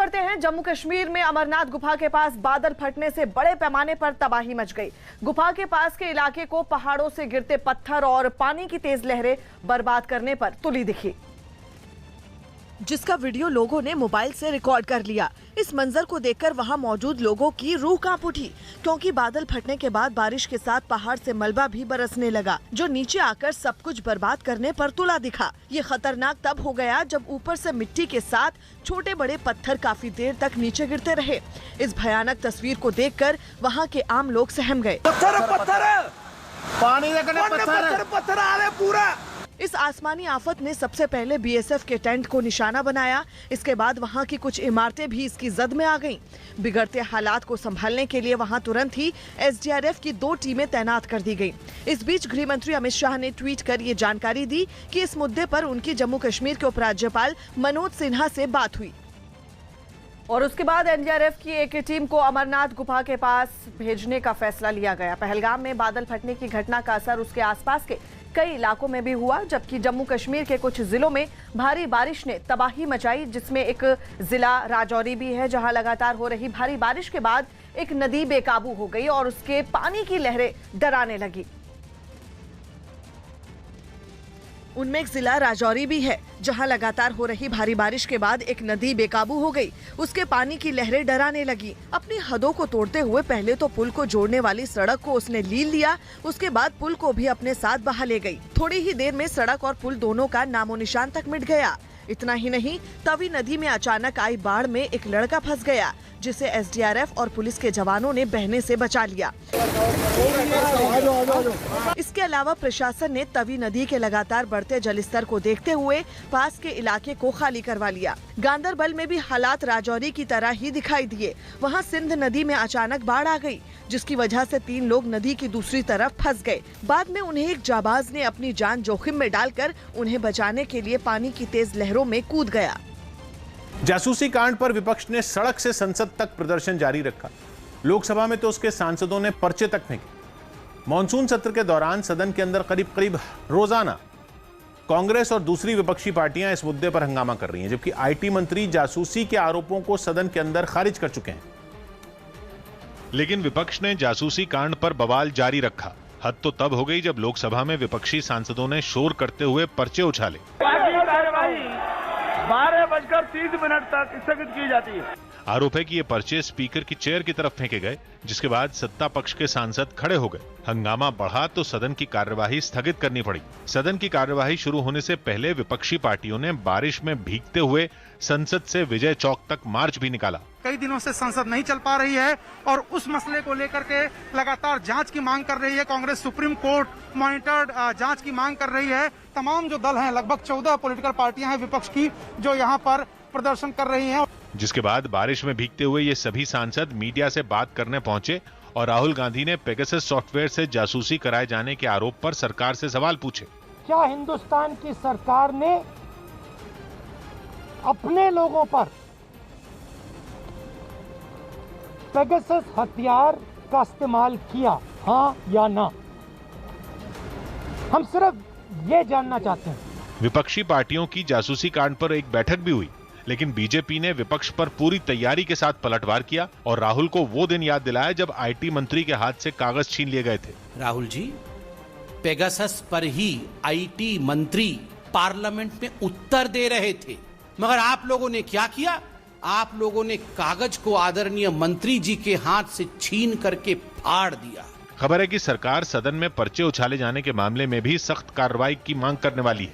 बढ़ते हैं। जम्मू कश्मीर में अमरनाथ गुफा के पास बादल फटने से बड़े पैमाने पर तबाही मच गई। गुफा के पास के इलाके को पहाड़ों से गिरते पत्थर और पानी की तेज लहरें बर्बाद करने पर तुली दिखी, जिसका वीडियो लोगों ने मोबाइल से रिकॉर्ड कर लिया। इस मंजर को देखकर वहां मौजूद लोगों की रूह कांप उठी, क्योंकि बादल फटने के बाद बारिश के साथ पहाड़ से मलबा भी बरसने लगा, जो नीचे आकर सब कुछ बर्बाद करने पर तुला दिखा। ये खतरनाक तब हो गया जब ऊपर से मिट्टी के साथ छोटे बड़े पत्थर काफी देर तक नीचे गिरते रहे। इस भयानक तस्वीर को देखकर वहाँ के आम लोग सहम गए। पत्थर आ रहे पूरा। इस आसमानी आफत ने सबसे पहले बीएसएफ के टेंट को निशाना बनाया। इसके बाद वहां की कुछ इमारतें भी इसकी जद में आ गईं। बिगड़ते हालात को संभालने के लिए वहां तुरंत ही एसडीआरएफ की 2 टीमें तैनात कर दी गईं। इस बीच गृह मंत्री अमित शाह ने ट्वीट कर ये जानकारी दी कि इस मुद्दे पर उनकी जम्मू कश्मीर के उपराज्यपाल मनोज सिन्हा से बात हुई और उसके बाद एनडीआरएफ की एक टीम को अमरनाथ गुफा के पास भेजने का फैसला लिया गया। पहलगाम में बादल फटने की घटना का असर उसके आसपास के कई इलाकों में भी हुआ, जबकि जम्मू कश्मीर के कुछ जिलों में भारी बारिश ने तबाही मचाई, जिसमें एक जिला राजौरी भी है, जहां लगातार हो रही भारी बारिश के बाद एक नदी बेकाबू हो गई और उसके पानी की लहरें डराने लगी। उनमें एक जिला राजौरी भी है, जहां लगातार हो रही भारी बारिश के बाद एक नदी बेकाबू हो गई, उसके पानी की लहरें डराने लगी। अपनी हदों को तोड़ते हुए पहले तो पुल को जोड़ने वाली सड़क को उसने लील लिया, उसके बाद पुल को भी अपने साथ बहा ले गई। थोड़ी ही देर में सड़क और पुल दोनों का नामो निशान तक मिट गया। इतना ही नहीं, तवी नदी में अचानक आई बाढ़ में एक लड़का फंस गया, जिसे एसडीआरएफ और पुलिस के जवानों ने बहने से बचा लिया। इसके अलावा प्रशासन ने तवी नदी के लगातार बढ़ते जलस्तर को देखते हुए पास के इलाके को खाली करवा लिया। गांदरबल में भी हालात राजौरी की तरह ही दिखाई दिए। वहां सिंध नदी में अचानक बाढ़ आ गई, जिसकी वजह से 3 लोग नदी की दूसरी तरफ फंस गए। बाद में उन्हें एक जाबाज ने अपनी जान जोखिम में डालकर उन्हें बचाने के लिए पानी की तेज लहरों में कूद गया। जासूसी कांड पर विपक्ष ने सड़क से संसद तक प्रदर्शन जारी रखा। लोकसभा में तो उसके सांसदों ने पर्चे तक फेंके। मॉनसून सत्र के दौरान सदन के अंदर करीब रोजाना कांग्रेस और दूसरी विपक्षी पार्टियां इस मुद्दे पर हंगामा कर रही हैं, जबकि आईटी मंत्री जासूसी के आरोपों को सदन के अंदर खारिज कर चुके हैं। लेकिन विपक्ष ने जासूसी कांड पर बवाल जारी रखा। हद तो तब हो गई जब लोकसभा में विपक्षी सांसदों ने शोर करते हुए पर्चे उछाले। 12:30 तक स्थगित की जाती है। आरोप है कि ये पर्चे स्पीकर की चेयर की तरफ फेंके गए, जिसके बाद सत्ता पक्ष के सांसद खड़े हो गए। हंगामा बढ़ा तो सदन की कार्यवाही स्थगित करनी पड़ी। सदन की कार्यवाही शुरू होने से पहले विपक्षी पार्टियों ने बारिश में भीगते हुए संसद से विजय चौक तक मार्च भी निकाला। कई दिनों से संसद नहीं चल पा रही है और उस मसले को लेकर के लगातार जांच की मांग कर रही है। कांग्रेस सुप्रीम कोर्ट मॉनिटर्ड जांच की मांग कर रही है। तमाम जो दल हैं, लगभग 14 पॉलिटिकल पार्टियां हैं विपक्ष की, जो यहाँ पर प्रदर्शन कर रही हैं। जिसके बाद बारिश में भीगते हुए ये सभी सांसद मीडिया से बात करने पहुंचे और राहुल गांधी ने पेगासस सॉफ्टवेयर से जासूसी कराए जाने के आरोप पर सरकार से सवाल पूछे। क्या हिंदुस्तान की सरकार ने अपने लोगों पर पेगासस हथियार का इस्तेमाल किया, हाँ या ना? हम सिर्फ ये जानना चाहते हैं। विपक्षी पार्टियों की जासूसी कांड पर एक बैठक भी हुई, लेकिन बीजेपी ने विपक्ष पर पूरी तैयारी के साथ पलटवार किया और राहुल को वो दिन याद दिलाया जब आईटी मंत्री के हाथ से कागज छीन लिए गए थे। राहुल जी, पेगासस पर ही आईटी मंत्री पार्लियामेंट में उत्तर दे रहे थे, मगर आप लोगों ने क्या किया? आप लोगों ने कागज को आदरणीय मंत्री जी के हाथ से छीन करके फाड़ दिया। खबर है कि सरकार सदन में पर्चे उछाले जाने के मामले में भी सख्त कार्रवाई की मांग करने वाली है।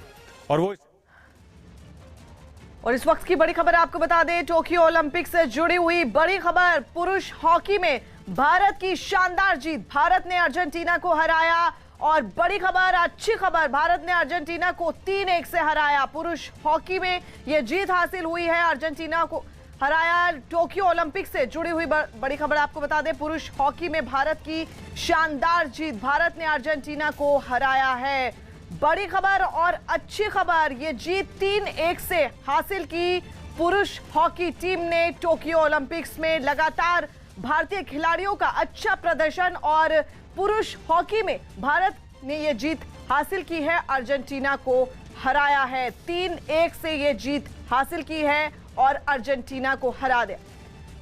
और इस वक्त की बड़ी खबर आपको बता दें, टोक्यो ओलंपिक से जुड़ी हुई बड़ी खबर। पुरुष हॉकी में भारत की शानदार जीत। भारत ने अर्जेंटीना को हराया और बड़ी खबर, अच्छी खबर, भारत ने अर्जेंटीना को 3-1 से हराया। पुरुष हॉकी में यह जीत हासिल हुई है, अर्जेंटीना को हराया। टोक्यो ओलंपिक से जुड़ी हुई बड़ी खबर आपको बता दें, पुरुष हॉकी में भारत की शानदार जीत। भारत ने अर्जेंटीना को हराया है। बड़ी खबर और अच्छी खबर, ये जीत 3-1 से हासिल की पुरुष हॉकी टीम ने टोक्यो ओलंपिक्स में। लगातार भारतीय खिलाड़ियों का अच्छा प्रदर्शन और पुरुष हॉकी में भारत ने ये जीत हासिल की है, अर्जेंटीना को हराया है। 3-1 से ये जीत हासिल की है और अर्जेंटीना को हरा दिया।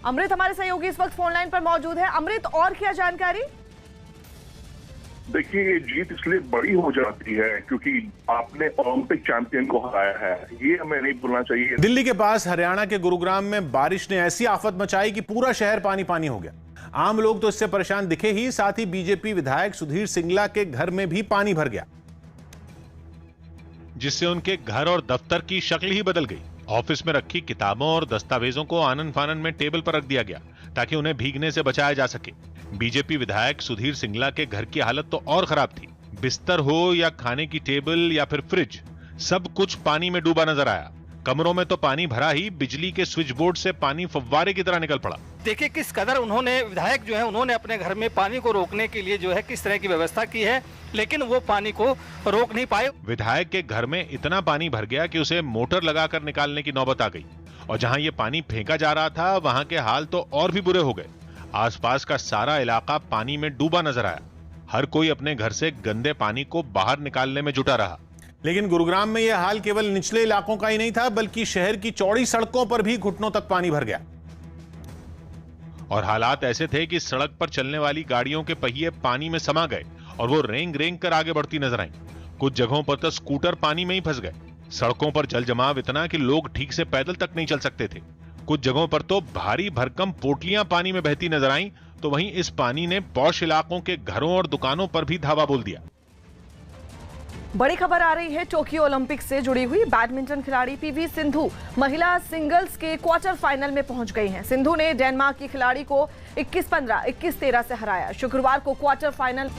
अमृत हमारे सहयोगी इस वक्त फोन लाइन पर मौजूद है। अमृत, और क्या जानकारी? देखिए, ये जीत इसलिए बड़ी हो जाती है क्योंकि आपने ओलंपिक चैंपियन को हराया है, ये हमें नहीं भूलना चाहिए। दिल्ली के पास हरियाणा के गुरुग्राम में बारिश ने ऐसी आफत मचाई कि पूरा शहर पानी पानी हो गया। आम लोग तो इससे परेशान दिखे ही, साथ ही बीजेपी विधायक सुधीर सिंगला के घर में भी पानी भर गया, जिससे उनके घर और दफ्तर की शक्ल ही बदल गई। ऑफिस में रखी किताबों और दस्तावेजों को आनन फानन में टेबल पर रख दिया गया ताकि उन्हें भीगने से बचाया जा सके। बीजेपी विधायक सुधीर सिंगला के घर की हालत तो और खराब थी। बिस्तर हो या खाने की टेबल या फिर फ्रिज, सब कुछ पानी में डूबा नजर आया। कमरों में तो पानी भरा ही, बिजली के स्विच बोर्ड से पानी फव्वारे की तरह निकल पड़ा। देखिए किस कदर उन्होंने, विधायक जो है उन्होंने अपने घर में पानी को रोकने के लिए जो है किस तरह की व्यवस्था की है, लेकिन वो पानी को रोक नहीं पाए। विधायक के घर में इतना पानी भर गया कि उसे मोटर लगाकर निकालने की नौबत आ गई, और जहां ये पानी फेंका जा रहा था वहां के हाल तो और भी बुरे हो गए। आसपास का सारा इलाका पानी में डूबा नजर आया। हर कोई अपने घर से गंदे पानी को बाहर निकालने में जुटा रहा। लेकिन गुरुग्राम में यह हाल केवल निचले इलाकों का ही नहीं था, बल्कि शहर की चौड़ी सड़कों पर भी घुटनों तक पानी भर गया। और हालात ऐसे थे कि सड़क पर चलने वाली गाड़ियों के पहिए पानी में समा गए और वो रेंग रेंग कर आगे बढ़ती नजर आईं। कुछ जगहों पर तो स्कूटर पानी में ही फंस गए। सड़कों पर जल जमाव इतना कि लोग ठीक से पैदल तक नहीं चल सकते थे। कुछ जगहों पर तो भारी भरकम पोटलियां पानी में बहती नजर आईं, तो वहीं इस पानी ने पौष इलाकों के घरों और दुकानों पर भी धावा बोल दिया। बड़ी खबर आ रही है टोक्यो ओलंपिक से जुड़ी हुई। बैडमिंटन खिलाड़ी पीवी सिंधु महिला सिंगल्स के क्वार्टर फाइनल में पहुंच गई हैं। सिंधु ने डेनमार्क की खिलाड़ी को 21-15, 21-13 से हराया। शुक्रवार को क्वार्टर फाइनल।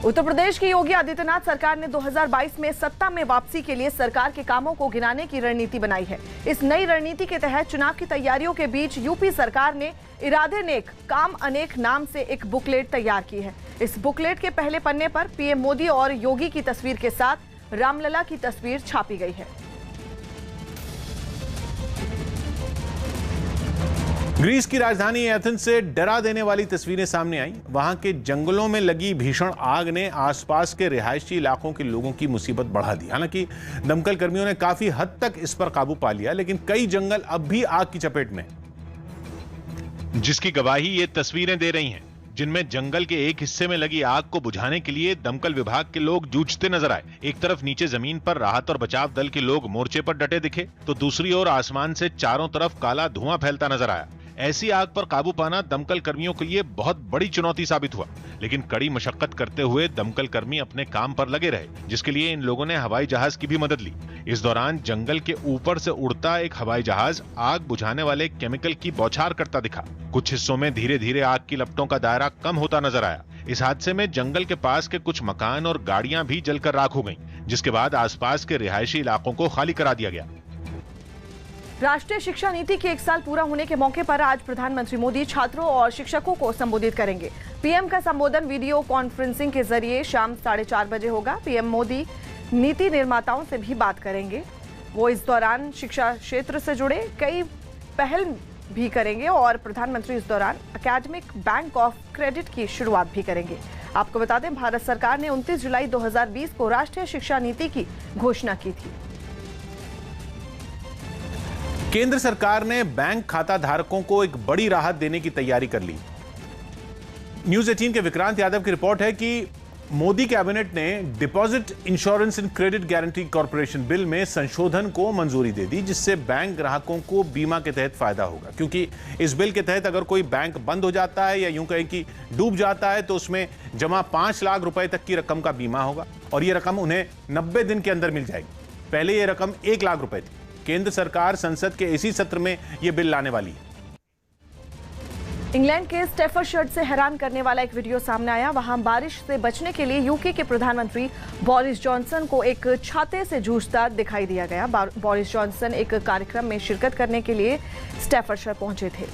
उत्तर प्रदेश की योगी आदित्यनाथ सरकार ने 2022 में सत्ता में वापसी के लिए सरकार के कामों को गिनाने की रणनीति बनाई है। इस नई रणनीति के तहत चुनाव की तैयारियों के बीच यूपी सरकार ने इरादे नेक काम अनेक नाम से एक बुकलेट तैयार की है। इस बुकलेट के पहले पन्ने पर पीएम मोदी और योगी की तस्वीर के साथ रामलला की तस्वीर छापी गई है। ग्रीस की राजधानी एथेंस से डरा देने वाली तस्वीरें सामने आई। वहां के जंगलों में लगी भीषण आग ने आसपास के रिहायशी इलाकों के लोगों की मुसीबत बढ़ा दी। हालांकि दमकल कर्मियों ने काफी हद तक इस पर काबू पा लिया, लेकिन कई जंगल अब भी आग की चपेट में, जिसकी गवाही ये तस्वीरें दे रही हैं, जिनमें जंगल के एक हिस्से में लगी आग को बुझाने के लिए दमकल विभाग के लोग जूझते नजर आए। एक तरफ नीचे जमीन पर राहत और बचाव दल के लोग मोर्चे पर डटे दिखे, तो दूसरी ओर आसमान से चारों तरफ काला धुआं फैलता नजर आया। ऐसी आग पर काबू पाना दमकल कर्मियों के लिए बहुत बड़ी चुनौती साबित हुआ, लेकिन कड़ी मशक्कत करते हुए दमकल कर्मी अपने काम पर लगे रहे, जिसके लिए इन लोगों ने हवाई जहाज की भी मदद ली। इस दौरान जंगल के ऊपर से उड़ता एक हवाई जहाज आग बुझाने वाले केमिकल की बौछार करता दिखा। कुछ हिस्सों में धीरे धीरे आग की लपटों का दायरा कम होता नजर आया। इस हादसे में जंगल के पास के कुछ मकान और गाड़ियां भी जलकर राख हो गईं, जिसके बाद आसपास के रिहायशी इलाकों को खाली करा दिया गया। राष्ट्रीय शिक्षा नीति के 1 साल पूरा होने के मौके पर आज प्रधानमंत्री मोदी छात्रों और शिक्षकों को संबोधित करेंगे। पीएम का संबोधन वीडियो कॉन्फ्रेंसिंग के जरिए शाम 4:30 बजे होगा। पीएम मोदी नीति निर्माताओं से भी बात करेंगे। वो इस दौरान शिक्षा क्षेत्र से जुड़े कई पहल भी करेंगे और प्रधानमंत्री इस दौरान एकेडमिक बैंक ऑफ क्रेडिट की शुरुआत भी करेंगे। आपको बता दें, भारत सरकार ने 29 जुलाई 2020 को राष्ट्रीय शिक्षा नीति की घोषणा की थी। केंद्र सरकार ने बैंक खाता धारकों को एक बड़ी राहत देने की तैयारी कर ली। न्यूज 18 के विक्रांत यादव की रिपोर्ट है कि मोदी कैबिनेट ने deposit insurance and credit guarantee corporation bill में संशोधन को मंजूरी दे दी, जिससे बैंक ग्राहकों को बीमा के तहत फायदा होगा। क्योंकि इस बिल के तहत अगर कोई बैंक बंद हो जाता है या यूं कहें कि डूब जाता है, तो उसमें जमा 5 लाख रुपए तक की रकम का बीमा होगा और यह रकम उन्हें 90 दिन के अंदर मिल जाएगी। पहले यह रकम 1 लाख रुपए थी। केंद्र सरकार संसद के इसी सत्र में यह बिल लाने वाली है। इंग्लैंड के स्टैफर्डशायर से हैरान करने वाला एक वीडियो सामने आया। वहां बारिश से बचने के लिए यूके के प्रधानमंत्री बोरिस जॉनसन को एक छाते से जूझता दिखाई दिया गया। बोरिस जॉनसन एक कार्यक्रम में शिरकत करने के लिए स्टैफर्डशायर पहुंचे थे,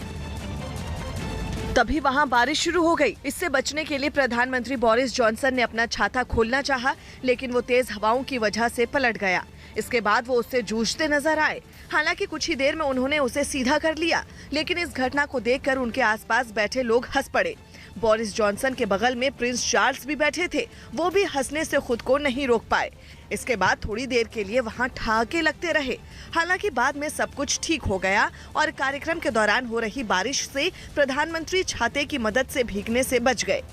तभी वहां बारिश शुरू हो गई। इससे बचने के लिए प्रधानमंत्री बोरिस जॉनसन ने अपना छाता खोलना चाहा, लेकिन वो तेज हवाओं की वजह से पलट गया। इसके बाद वो उससे जूझते नजर आए। हालांकि कुछ ही देर में उन्होंने उसे सीधा कर लिया, लेकिन इस घटना को देखकर उनके आसपास बैठे लोग हंस पड़े। बोरिस जॉनसन के बगल में प्रिंस चार्ल्स भी बैठे थे, वो भी हंसने से खुद को नहीं रोक पाए। इसके बाद थोड़ी देर के लिए वहां ठहाके लगते रहे। हालांकि बाद में सब कुछ ठीक हो गया और कार्यक्रम के दौरान हो रही बारिश से प्रधानमंत्री छाते की मदद से भीगने से बच गए।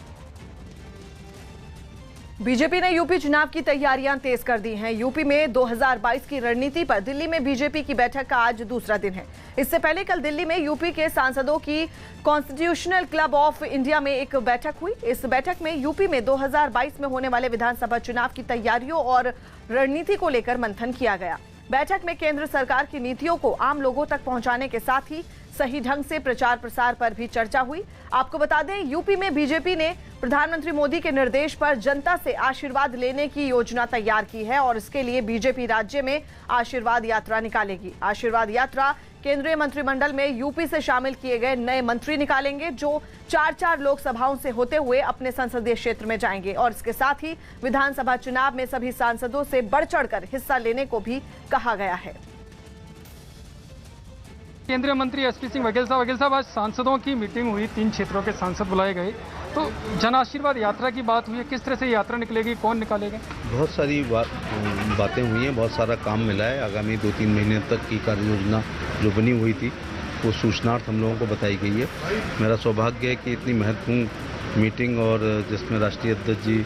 बीजेपी ने यूपी चुनाव की तैयारियां तेज कर दी हैं। यूपी में 2022 की रणनीति पर दिल्ली में बीजेपी की बैठक का आज दूसरा दिन है। इससे पहले कल दिल्ली में यूपी के सांसदों की कॉन्स्टिट्यूशनल क्लब ऑफ इंडिया में एक बैठक हुई। इस बैठक में यूपी में 2022 में होने वाले विधानसभा चुनाव की तैयारियों और रणनीति को लेकर मंथन किया गया। बैठक में केंद्र सरकार की नीतियों को आम लोगों तक पहुंचाने के साथ ही सही ढंग से प्रचार प्रसार पर भी चर्चा हुई। आपको बता दें, यूपी में बीजेपी ने प्रधानमंत्री मोदी के निर्देश पर जनता से आशीर्वाद लेने की योजना तैयार की है और इसके लिए बीजेपी राज्य में आशीर्वाद यात्रा निकालेगी। आशीर्वाद यात्रा केंद्रीय मंत्रिमंडल में यूपी से शामिल किए गए नए मंत्री निकालेंगे, जो 4-4 लोकसभाओं से होते हुए अपने संसदीय क्षेत्र में जाएंगे और इसके साथ ही विधानसभा चुनाव में सभी सांसदों से बढ़ चढ़कर हिस्सा लेने को भी कहा गया है। केंद्रीय मंत्री एसपी सिंह वघेल साहब आज सांसदों की मीटिंग हुई, 3 क्षेत्रों के सांसद बुलाए गए, तो जन आशीर्वाद यात्रा की बात हुई है। किस तरह से यात्रा निकलेगी, कौन निकालेगा? बहुत सारी बातें हुई हैं, बहुत सारा काम मिला है। आगामी 2-3 महीने तक की कार्य योजना जो बनी हुई थी वो सूचनार्थ हम लोगों को बताई गई है। मेरा सौभाग्य है कि इतनी महत्वपूर्ण मीटिंग और जिसमें राष्ट्रीय अध्यक्ष जी,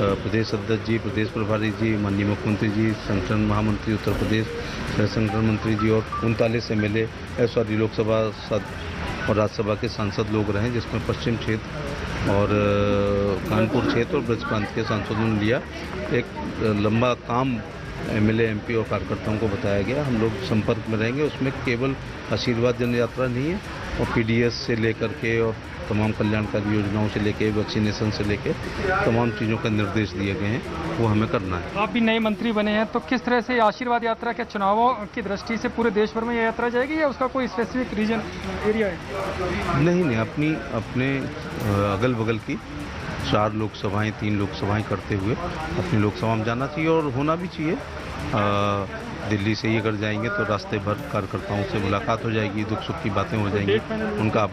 प्रदेश अध्यक्ष जी, प्रदेश प्रभारी जी, माननीय मुख्यमंत्री जी, संगठन महामंत्री उत्तर प्रदेश, संगठन मंत्री जी और 39 MLA लोकसभा और राज्यसभा के सांसद लोग रहे, जिसमें पश्चिम क्षेत्र और कानपुर क्षेत्र और ब्रज प्रांत के सांसदों ने लिया। एक लंबा काम MLA, MP और कार्यकर्ताओं को बताया गया। हम लोग संपर्क में रहेंगे। उसमें केवल आशीर्वाद जन यात्रा नहीं है और PDS से लेकर के और तमाम कल्याणकारी योजनाओं से लेके, वैक्सीनेशन से लेके तमाम चीज़ों का निर्देश दिए गए हैं, वो हमें करना है। आप भी नए मंत्री बने हैं, तो किस तरह से आशीर्वाद यात्रा के चुनावों की दृष्टि से पूरे देश भर में यह यात्रा जाएगी या उसका कोई स्पेसिफिक रीजन एरिया है? नहीं, अपने अगल बगल की 4 लोकसभाएं, 3 लोकसभाएं करते हुए अपनी लोकसभा में जाना चाहिए और होना भी चाहिए। दिल्ली से ही अगर जाएंगे तो रास्ते भर कार्यकर्ताओं से मुलाकात हो जाएगी, दुख सुख की बातें हो जाएंगी। उनका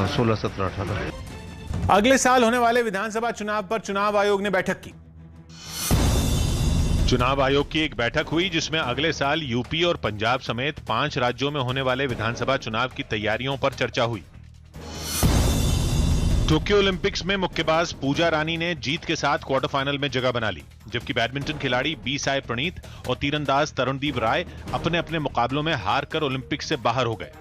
16, 17, 18 अगले साल होने वाले विधानसभा चुनाव पर चुनाव आयोग ने बैठक की। चुनाव आयोग की एक बैठक हुई जिसमें अगले साल यूपी और पंजाब समेत 5 राज्यों में होने वाले विधानसभा चुनाव की तैयारियों पर चर्चा हुई। टोक्यो ओलंपिक्स में मुक्केबाज पूजा रानी ने जीत के साथ क्वार्टर फाइनल में जगह बना ली, जबकि बैडमिंटन खिलाड़ी बी साई प्रणीत और तीरंदाज तरुणदीप राय अपने अपने मुकाबलों में हार कर ओलंपिक से बाहर हो गए।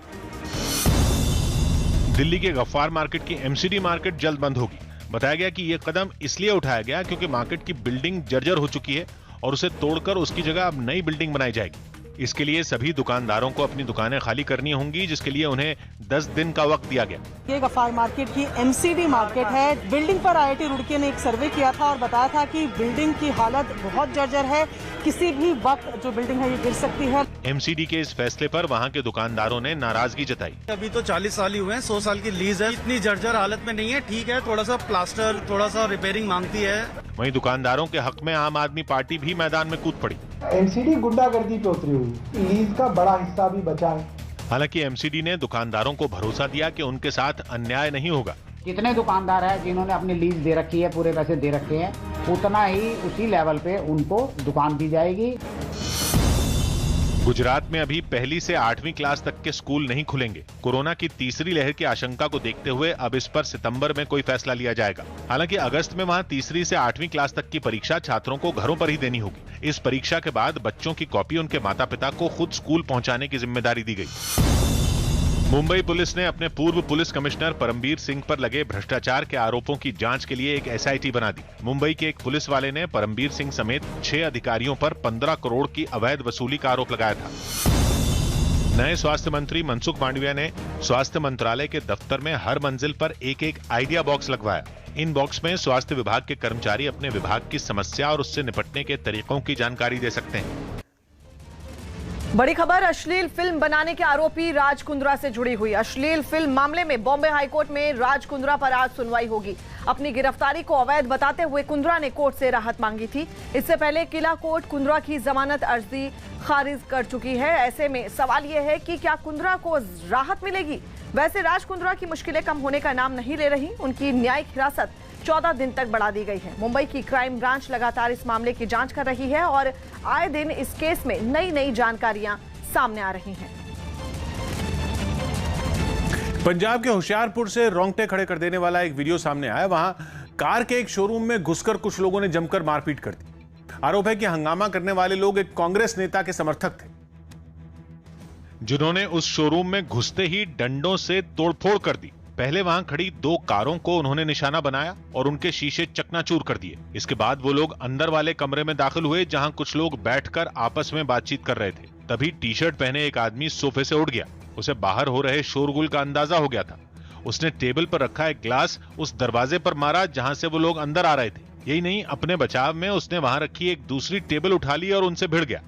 दिल्ली के गफ्फार मार्केट की MCD मार्केट जल्द बंद होगी। बताया गया कि यह कदम इसलिए उठाया गया क्योंकि मार्केट की बिल्डिंग जर्जर हो चुकी है और उसे तोड़कर उसकी जगह अब नई बिल्डिंग बनाई जाएगी। इसके लिए सभी दुकानदारों को अपनी दुकानें खाली करनी होंगी, जिसके लिए उन्हें 10 दिन का वक्त दिया गया। ये गफ्फार मार्केट की MCD मार्केट है। बिल्डिंग पर IIT रुड़की ने एक सर्वे किया था और बताया था कि बिल्डिंग की हालत बहुत जर्जर है, किसी भी वक्त जो बिल्डिंग है ये गिर सकती है। MCD के इस फैसले पर वहां के दुकानदारों ने नाराजगी जताई। अभी तो 40 साल ही हुए हैं, 100 साल की लीज है, इतनी जर्जर हालत में नहीं है। ठीक है, थोड़ा सा प्लास्टर, थोड़ा सा रिपेयरिंग मांगती है। वहीं दुकानदारों के हक में आम आदमी पार्टी भी मैदान में कूद पड़ी। MCD गुंडागर्दी पे उतरी हुई, लीज का बड़ा हिस्सा भी बचा है। हालांकि MCD ने दुकानदारों को भरोसा दिया कि उनके साथ अन्याय नहीं होगा। कितने दुकानदार हैं जिन्होंने अपनी लीज दे रखी है, पूरे पैसे दे रखे हैं, उतना ही उसी लेवल पे उनको दुकान दी जाएगी। गुजरात में अभी 1ली से 8वीं क्लास तक के स्कूल नहीं खुलेंगे। कोरोना की तीसरी लहर की आशंका को देखते हुए अब इस पर सितंबर में कोई फैसला लिया जाएगा। हालांकि अगस्त में वहां तीसरी से 8वीं क्लास तक की परीक्षा छात्रों को घरों पर ही देनी होगी। इस परीक्षा के बाद बच्चों की कॉपी उनके माता पिता को खुद स्कूल पहुंचाने की जिम्मेदारी दी गई। मुंबई पुलिस ने अपने पूर्व पुलिस कमिश्नर परमबीर सिंह पर लगे भ्रष्टाचार के आरोपों की जांच के लिए एक SIT बना दी। मुंबई के एक पुलिस वाले ने परमबीर सिंह समेत 6 अधिकारियों पर 15 करोड़ की अवैध वसूली का आरोप लगाया था। नए स्वास्थ्य मंत्री मनसुख मांडविया ने स्वास्थ्य मंत्रालय के दफ्तर में हर मंजिल पर एक आइडिया बॉक्स लगवाया। इन बॉक्स में स्वास्थ्य विभाग के कर्मचारी अपने विभाग की समस्या और उससे निपटने के तरीकों की जानकारी दे सकते हैं। बड़ी खबर, अश्लील फिल्म बनाने के आरोपी राज कुंद्रा से जुड़ी हुई। अश्लील फिल्म मामले में बॉम्बे हाईकोर्ट में राज कुंद्रा पर आज सुनवाई होगी। अपनी गिरफ्तारी को अवैध बताते हुए कुंद्रा ने कोर्ट से राहत मांगी थी। इससे पहले किला कोर्ट कुंद्रा की जमानत अर्जी खारिज कर चुकी है। ऐसे में सवाल यह है कि क्या कुंद्रा को राहत मिलेगी? वैसे राज कुंद्रा की मुश्किलें कम होने का नाम नहीं ले रही। उनकी न्यायिक हिरासत 14 दिन तक बढ़ा दी गई है। मुंबई की क्राइम ब्रांच लगातार इस मामले की जांच कर रही है और आए दिन इस केस में नई नई जानकारियां सामने आ रही हैं। पंजाब के होशियारपुर से रोंगटे खड़े कर देने वाला एक वीडियो सामने आया। वहां कार के एक शोरूम में घुसकर कुछ लोगों ने जमकर मारपीट कर दी। आरोप है कि हंगामा करने वाले लोग एक कांग्रेस नेता के समर्थक थे, जिन्होंने उस शोरूम में घुसते ही डंडों से तोड़फोड़ कर दी। पहले वहां खड़ी 2 कारों को उन्होंने निशाना बनाया और उनके शीशे चकनाचूर कर दिए। इसके बाद वो लोग अंदर वाले कमरे में दाखिल हुए, जहां कुछ लोग बैठकर आपस में बातचीत कर रहे थे। तभी टी-शर्ट पहने एक आदमी सोफे से उठ गया। उसे बाहर हो रहे शोरगुल का अंदाजा हो गया था। उसने टेबल पर रखा एक ग्लास उस दरवाजे पर मारा जहां से वो लोग अंदर आ रहे थे। यही नहीं, अपने बचाव में उसने वहां रखी एक दूसरी टेबल उठा ली और उनसे भिड़ गया।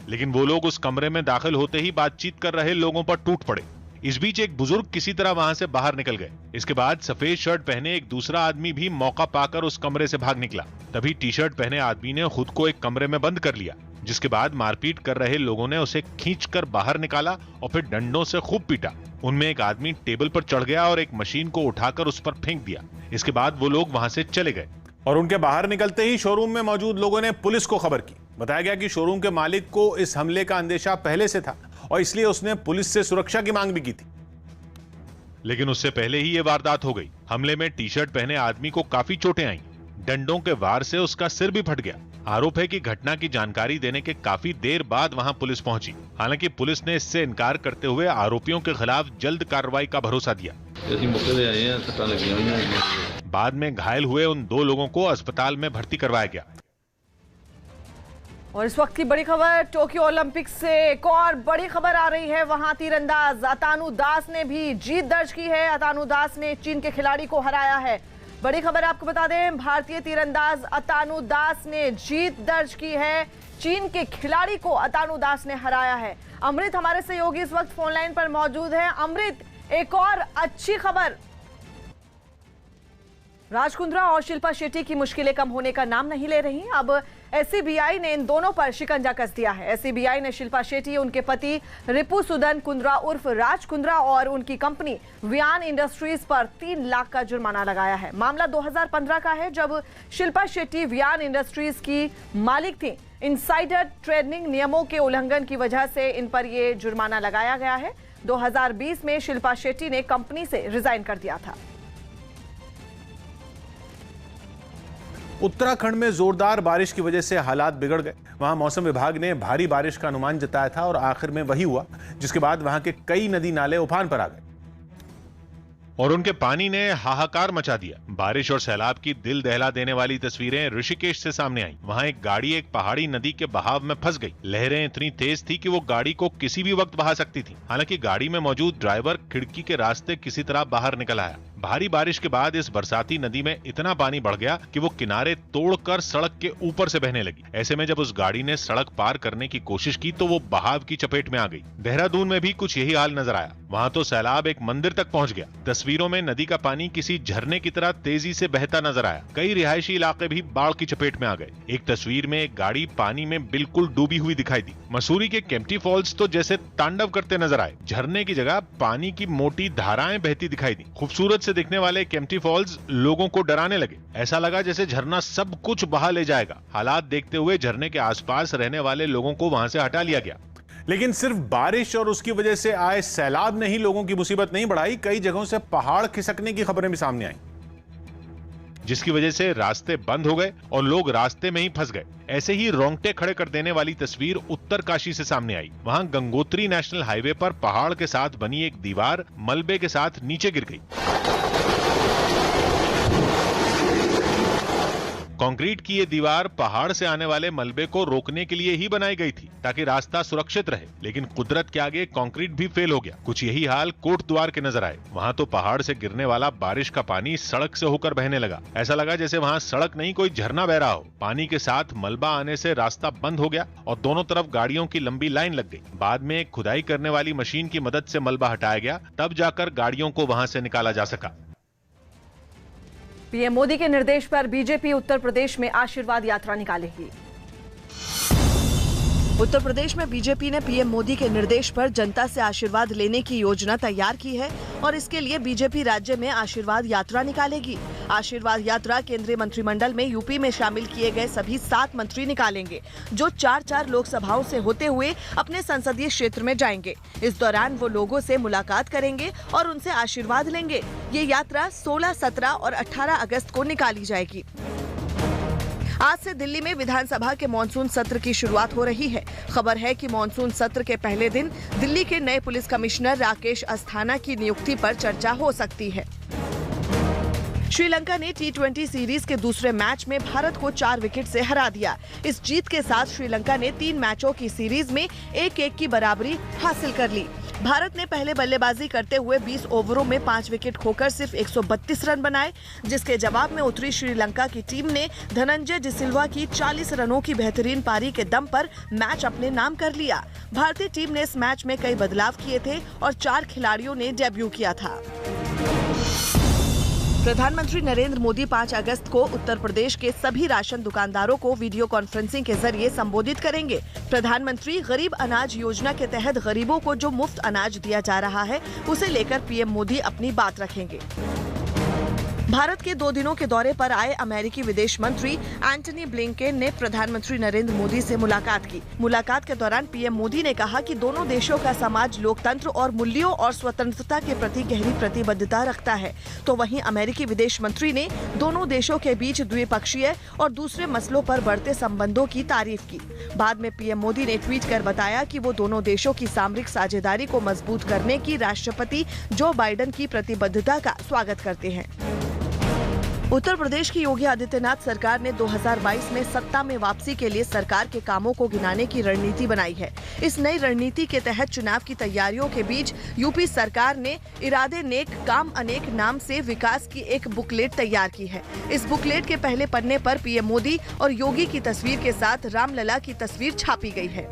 लेकिन वो लोग उस कमरे में दाखिल होते ही बातचीत कर रहे लोगों पर टूट पड़े। इस बीच एक बुजुर्ग किसी तरह वहां से बाहर निकल गए। इसके बाद सफेद शर्ट पहने एक दूसरा आदमी भी मौका पाकर उस कमरे से भाग निकला। तभी टी-शर्ट पहने आदमी ने खुद को एक कमरे में बंद कर लिया, जिसके बाद मारपीट कर रहे लोगों ने उसे खींचकर बाहर निकाला और फिर डंडों से खूब पीटा। उनमें एक आदमी टेबल पर चढ़ गया और एक मशीन को उठाकर उस पर फेंक दिया। इसके बाद वो लोग वहां से चले गए और उनके बाहर निकलते ही शोरूम में मौजूद लोगों ने पुलिस को खबर की। बताया गया कि शोरूम के मालिक को इस हमले का अंदेशा पहले से था और इसलिए उसने पुलिस से सुरक्षा की मांग भी की थी। लेकिन उससे पहले ही ये वारदात हो गई। हमले में टी-शर्ट पहने आदमी को काफी चोटें आईं। डंडों के वार से उसका सिर भी फट गया। आरोप है कि घटना की जानकारी देने के काफी देर बाद वहां पुलिस पहुंची। हालांकि पुलिस ने इससे इनकार करते हुए आरोपियों के खिलाफ जल्द कार्रवाई का भरोसा दिया। बाद में घायल हुए उन 2 लोगों को अस्पताल में भर्ती करवाया गया। और इस वक्त की बड़ी खबर टोक्यो ओलंपिक्स से एक और बड़ी खबर आ रही है। वहां तीरंदाज अतानु दास ने भी जीत दर्ज की है। अतानु दास ने चीन के खिलाड़ी को हराया है। बड़ी खबर आपको बता दें, भारतीय तीरंदाज अतानु दास ने जीत दर्ज की है। चीन के खिलाड़ी को अतानु दास ने हराया है। अमृत हमारे सहयोगी इस वक्त फोन लाइन पर मौजूद है। अमृत, एक और अच्छी खबर, राज कुंद्रा और शिल्पा शेट्टी की मुश्किलें कम होने का नाम नहीं ले रही। अब एससीबीआई ने इन दोनों पर शिकंजा कस दिया है। एससीबीआई ने शिल्पा शेट्टी, उनके पति रिपुसुदन कुंद्रा उर्फ राज कुंद्रा और उनकी कंपनी वियान इंडस्ट्रीज पर 3 लाख का जुर्माना लगाया है। मामला 2015 का है, जब शिल्पा शेट्टी वियान इंडस्ट्रीज की मालिक थी। इनसाइडर ट्रेडिंग नियमों के उल्लंघन की वजह से इन पर यह जुर्माना लगाया गया है। 2020 में शिल्पा शेट्टी ने कंपनी से रिजाइन कर दिया था। उत्तराखंड में जोरदार बारिश की वजह से हालात बिगड़ गए। वहां मौसम विभाग ने भारी बारिश का अनुमान जताया था और आखिर में वही हुआ, जिसके बाद वहां के कई नदी नाले उफान पर आ गए और उनके पानी ने हाहाकार मचा दिया। बारिश और सैलाब की दिल दहला देने वाली तस्वीरें ऋषिकेश से सामने आई। वहां एक गाड़ी एक पहाड़ी नदी के बहाव में फंस गई। लहरें इतनी तेज थी कि वो गाड़ी को किसी भी वक्त बहा सकती थी। हालांकि गाड़ी में मौजूद ड्राइवर खिड़की के रास्ते किसी तरह बाहर निकल आया। भारी बारिश के बाद इस बरसाती नदी में इतना पानी बढ़ गया कि वो किनारे तोड़कर सड़क के ऊपर से बहने लगी। ऐसे में जब उस गाड़ी ने सड़क पार करने की कोशिश की तो वो बहाव की चपेट में आ गई। देहरादून में भी कुछ यही हाल नजर आया। वहां तो सैलाब एक मंदिर तक पहुंच गया। तस्वीरों में नदी का पानी किसी झरने की तरह तेजी से बहता नजर आया। कई रिहायशी इलाके भी बाढ़ की चपेट में आ गए। एक तस्वीर में एक गाड़ी पानी में बिल्कुल डूबी हुई दिखाई दी। मसूरी के केम्प्टी फॉल्स तो जैसे तांडव करते नजर आए। झरने की जगह पानी की मोटी धाराएं बहती दिखाई दी। खूबसूरत से दिखने वाले केम्प्टी फॉल्स लोगों को डराने लगे। ऐसा लगा जैसे झरना सब कुछ बहा ले जाएगा। हालात देखते हुए झरने के आसपास रहने वाले लोगों को वहां से हटा लिया गया। लेकिन सिर्फ बारिश और उसकी वजह से आए सैलाब ने ही लोगों की मुसीबत नहीं बढ़ाई। कई जगहों से पहाड़ खिसकने की खबरें भी सामने आई, जिसकी वजह से रास्ते बंद हो गए और लोग रास्ते में ही फंस गए। ऐसे ही रोंगटे खड़े कर देने वाली तस्वीर उत्तरकाशी से सामने आई। वहां गंगोत्री नेशनल हाईवे पर पहाड़ के साथ बनी एक दीवार मलबे के साथ नीचे गिर गई। कंक्रीट की ये दीवार पहाड़ से आने वाले मलबे को रोकने के लिए ही बनाई गई थी, ताकि रास्ता सुरक्षित रहे। लेकिन कुदरत के आगे कंक्रीट भी फेल हो गया। कुछ यही हाल कोटद्वार के नजर आए। वहां तो पहाड़ से गिरने वाला बारिश का पानी सड़क से होकर बहने लगा। ऐसा लगा जैसे वहां सड़क नहीं कोई झरना बह रहा हो। पानी के साथ मलबा आने से रास्ता बंद हो गया और दोनों तरफ गाड़ियों की लंबी लाइन लग गई। बाद में एक खुदाई करने वाली मशीन की मदद से मलबा हटाया गया, तब जाकर गाड़ियों को वहां से निकाला जा सका। पीएम मोदी के निर्देश पर बीजेपी उत्तर प्रदेश में आशीर्वाद यात्रा निकालेगी। उत्तर प्रदेश में बीजेपी ने पीएम मोदी के निर्देश पर जनता से आशीर्वाद लेने की योजना तैयार की है और इसके लिए बीजेपी राज्य में आशीर्वाद यात्रा निकालेगी। आशीर्वाद यात्रा केंद्रीय मंत्रिमंडल में यूपी में शामिल किए गए सभी 7 मंत्री निकालेंगे, जो 4-4 लोकसभाओं से होते हुए अपने संसदीय क्षेत्र में जाएंगे। इस दौरान वो लोगों से मुलाकात करेंगे और उनसे आशीर्वाद लेंगे। ये यात्रा 16, 17 और 18 अगस्त को निकाली जाएगी। आज से दिल्ली में विधानसभा के मॉनसून सत्र की शुरुआत हो रही है। खबर है कि मॉनसून सत्र के पहले दिन दिल्ली के नए पुलिस कमिश्नर राकेश अस्थाना की नियुक्ति पर चर्चा हो सकती है। श्रीलंका ने T20 सीरीज के दूसरे मैच में भारत को 4 विकेट से हरा दिया। इस जीत के साथ श्रीलंका ने 3 मैचों की सीरीज में 1-1 की बराबरी हासिल कर ली। भारत ने पहले बल्लेबाजी करते हुए 20 ओवरों में 5 विकेट खोकर सिर्फ 132 रन बनाए, जिसके जवाब में उतरी श्रीलंका की टीम ने धनंजय डिसिल्वा की 40 रनों की बेहतरीन पारी के दम पर मैच अपने नाम कर लिया। भारतीय टीम ने इस मैच में कई बदलाव किए थे और 4 खिलाड़ियों ने डेब्यू किया था। प्रधानमंत्री नरेंद्र मोदी 5 अगस्त को उत्तर प्रदेश के सभी राशन दुकानदारों को वीडियो कॉन्फ्रेंसिंग के जरिए संबोधित करेंगे। प्रधानमंत्री गरीब अनाज योजना के तहत गरीबों को जो मुफ्त अनाज दिया जा रहा है, उसे लेकर पीएम मोदी अपनी बात रखेंगे। भारत के 2 दिनों के दौरे पर आए अमेरिकी विदेश मंत्री एंटनी ब्लिंकेन ने प्रधानमंत्री नरेंद्र मोदी से मुलाकात की। मुलाकात के दौरान पीएम मोदी ने कहा कि दोनों देशों का समाज लोकतंत्र और मूल्यों और स्वतंत्रता के प्रति गहरी प्रतिबद्धता रखता है। तो वहीं अमेरिकी विदेश मंत्री ने दोनों देशों के बीच द्विपक्षीय और दूसरे मसलों पर बढ़ते संबंधों की तारीफ की। बाद में पीएम मोदी ने ट्वीट कर बताया कि वो दोनों देशों की सामरिक साझेदारी को मजबूत करने की राष्ट्रपति जो बाइडेन की प्रतिबद्धता का स्वागत करते हैं। उत्तर प्रदेश की योगी आदित्यनाथ सरकार ने 2022 में सत्ता में वापसी के लिए सरकार के कामों को गिनाने की रणनीति बनाई है। इस नई रणनीति के तहत चुनाव की तैयारियों के बीच यूपी सरकार ने इरादे नेक काम अनेक नाम से विकास की एक बुकलेट तैयार की है। इस बुकलेट के पहले पन्ने पर पीएम मोदी और योगी की तस्वीर के साथ रामलला की तस्वीर छापी गई है।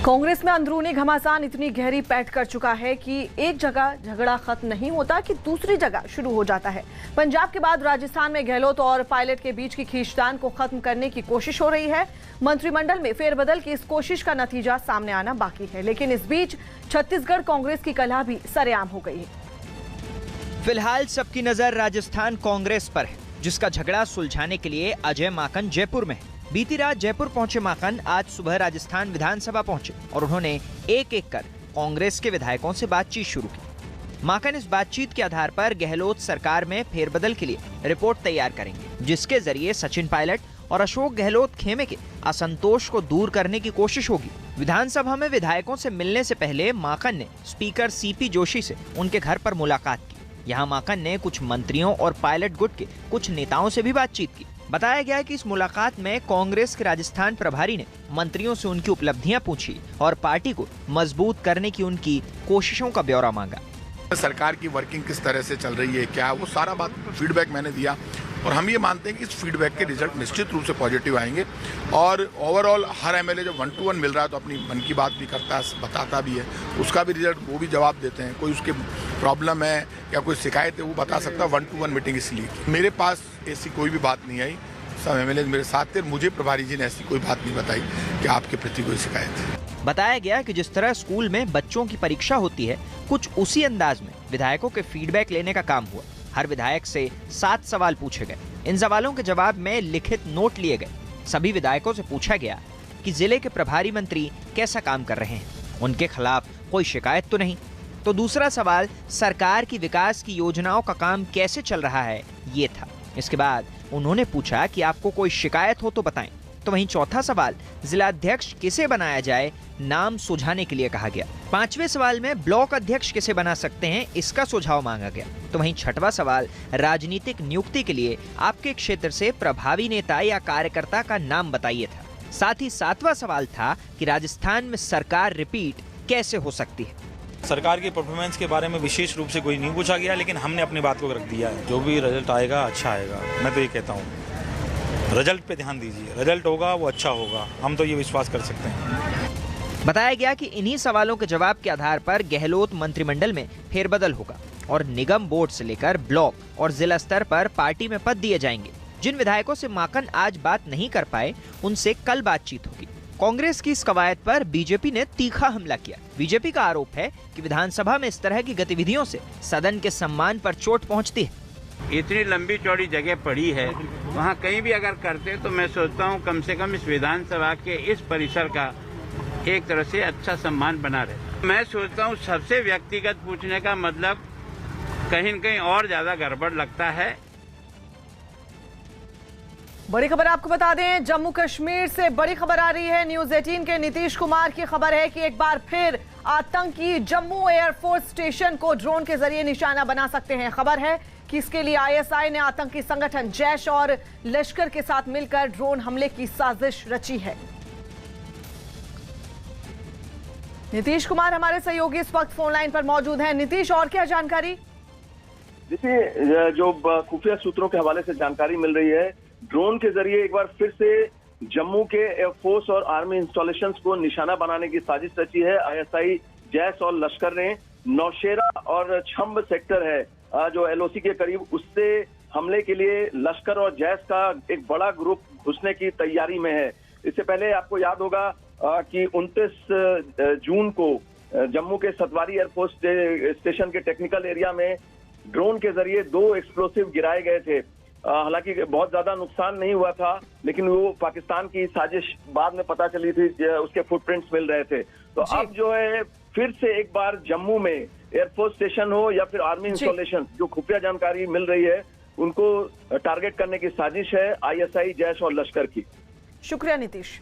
कांग्रेस में अंदरूनी घमासान इतनी गहरी पैठ कर चुका है कि एक जगह झगड़ा खत्म नहीं होता कि दूसरी जगह शुरू हो जाता है। पंजाब के बाद राजस्थान में गहलोत और पायलट के बीच की खींचतान को खत्म करने की कोशिश हो रही है। मंत्रिमंडल में फेरबदल की इस कोशिश का नतीजा सामने आना बाकी है, लेकिन इस बीच छत्तीसगढ़ कांग्रेस की कलह भी सरेआम हो गई है। फिलहाल सबकी नजर राजस्थान कांग्रेस पर है, जिसका झगड़ा सुलझाने के लिए अजय माकन जयपुर में है। बीती रात जयपुर पहुंचे माकन आज सुबह राजस्थान विधानसभा पहुंचे और उन्होंने एक-एक कर कांग्रेस के विधायकों से बातचीत शुरू की। माकन इस बातचीत के आधार पर गहलोत सरकार में फेरबदल के लिए रिपोर्ट तैयार करेंगे, जिसके जरिए सचिन पायलट और अशोक गहलोत खेमे के असंतोष को दूर करने की कोशिश होगी। विधानसभा में विधायकों से मिलने से पहले माकन ने स्पीकर सीपी जोशी से उनके घर पर मुलाकात की। यहाँ माकन ने कुछ मंत्रियों और पायलट गुट के कुछ नेताओं से भी बातचीत की। बताया गया कि इस मुलाकात में कांग्रेस के राजस्थान प्रभारी ने मंत्रियों से उनकी उपलब्धियां पूछी और पार्टी को मजबूत करने की उनकी कोशिशों का ब्यौरा मांगा। सरकार की वर्किंग किस तरह से चल रही है, क्या वो सारा बात फीडबैक मैंने दिया और हम ये मानते हैं कि इस फीडबैक के रिजल्ट निश्चित रूप से पॉजिटिव आएंगे। और ओवरऑल हर एमएलए जब 1-to-1 मिल रहा है तो अपनी मन की बात भी करता है, बताता भी है, उसका भी रिजल्ट वो भी जवाब देते हैं। कोई उसके प्रॉब्लम है या कोई शिकायत है वो बता सकता है। 1-to-1 मीटिंग इसलिए मेरे पास ऐसी कोई भी बात नहीं आई। सब एमएलए मेरे साथ थे, मुझे प्रभारी जी ने ऐसी कोई बात नहीं बताई कि आपके प्रति कोई शिकायत है। बताया गया कि जिस तरह स्कूल में बच्चों की परीक्षा होती है, कुछ उसी अंदाज में विधायकों के फीडबैक लेने का काम हुआ। हर विधायक से 7 सवाल पूछे गए। इन सवालों के जवाब में लिखित नोट लिए गए। सभी विधायकों से पूछा गया कि जिले के प्रभारी मंत्री कैसा काम कर रहे हैं, उनके खिलाफ कोई शिकायत तो नहीं। तो दूसरा सवाल सरकार की विकास की योजनाओं का काम कैसे चल रहा है, ये था। इसके बाद उन्होंने पूछा कि आपको कोई शिकायत हो तो बताएं। तो वहीं चौथा सवाल जिलाध्यक्ष किसे बनाया जाए, नाम सुझाने के लिए कहा गया। 5वें सवाल में ब्लॉक अध्यक्ष किसे बना सकते हैं, इसका सुझाव मांगा गया। तो वहीं 6वां सवाल राजनीतिक नियुक्ति के लिए आपके क्षेत्र से प्रभावी नेता या कार्यकर्ता का नाम बताइए था। साथ ही 7वां सवाल था कि राजस्थान में सरकार रिपीट कैसे हो सकती है। सरकार की परफॉर्मेंस के बारे में विशेष रूप से कोई नहीं पूछा गया, लेकिन हमने अपनी बात को रख दिया है। जो भी रिजल्ट आएगा अच्छा आएगा। मैं तो ये कहता हूँ रिजल्ट पे ध्यान दीजिए, रिजल्ट होगा वो अच्छा होगा, हम तो ये विश्वास कर सकते हैं। बताया गया कि इन्हीं सवालों के जवाब के आधार पर गहलोत मंत्रिमंडल में फेरबदल होगा और निगम बोर्ड से लेकर ब्लॉक और जिला स्तर पर पार्टी में पद दिए जाएंगे। जिन विधायकों से माकन आज बात नहीं कर पाए, उनसे कल बातचीत होगी। कांग्रेस की इस कवायद पर बीजेपी ने तीखा हमला किया। बीजेपी का आरोप है कि विधानसभा में इस तरह की गतिविधियों से सदन के सम्मान पर चोट पहुंचती है। इतनी लंबी चौड़ी जगह पड़ी है, वहाँ कहीं भी अगर करते तो मैं सोचता हूँ कम से कम इस विधानसभा के इस परिसर का एक तरह से अच्छा सम्मान बना रहे। मैं सोचता हूँ सबसे व्यक्तिगत पूछने का मतलब कहीं न कहीं और ज्यादा गड़बड़ लगता है। बड़ी खबर आपको बता दें, जम्मू कश्मीर से बड़ी खबर आ रही है। न्यूज 18 के नीतीश कुमार की खबर है कि एक बार फिर आतंकी जम्मू एयरफोर्स स्टेशन को ड्रोन के जरिए निशाना बना सकते हैं। खबर है कि इसके लिए आईएसआई ने आतंकी संगठन जैश और लश्कर के साथ मिलकर ड्रोन हमले की साजिश रची है। नीतीश कुमार हमारे सहयोगी इस वक्त फोन लाइन पर मौजूद हैं। नीतीश, और क्या जानकारी? देखिए, जो खुफिया सूत्रों के हवाले से जानकारी मिल रही है, ड्रोन के जरिए एक बार फिर से जम्मू के एयरफोर्स और आर्मी इंस्टॉलेशंस को निशाना बनाने की साजिश रची है। आईएसआई, जैश और लश्कर ने नौशेरा और छंब सेक्टर है जो एलओसी के करीब, उससे हमले के लिए लश्कर और जैश का एक बड़ा ग्रुप घुसने की तैयारी में है। इससे पहले आपको याद होगा कि 29 जून को जम्मू के सतवारी एयरफोर्स स्टेशन के टेक्निकल एरिया में ड्रोन के जरिए 2 एक्सप्लोसिव गिराए गए थे। हालांकि बहुत ज्यादा नुकसान नहीं हुआ था, लेकिन वो पाकिस्तान की साजिश बाद में पता चली थी, उसके फुटप्रिंट्स मिल रहे थे। तो अब जो है फिर से एक बार जम्मू में एयरफोर्स स्टेशन हो या फिर आर्मी इंस्टॉलेशन, जो खुफिया जानकारी मिल रही है, उनको टारगेट करने की साजिश है आईएसआई, जैश और लश्कर की। शुक्रिया नीतीश।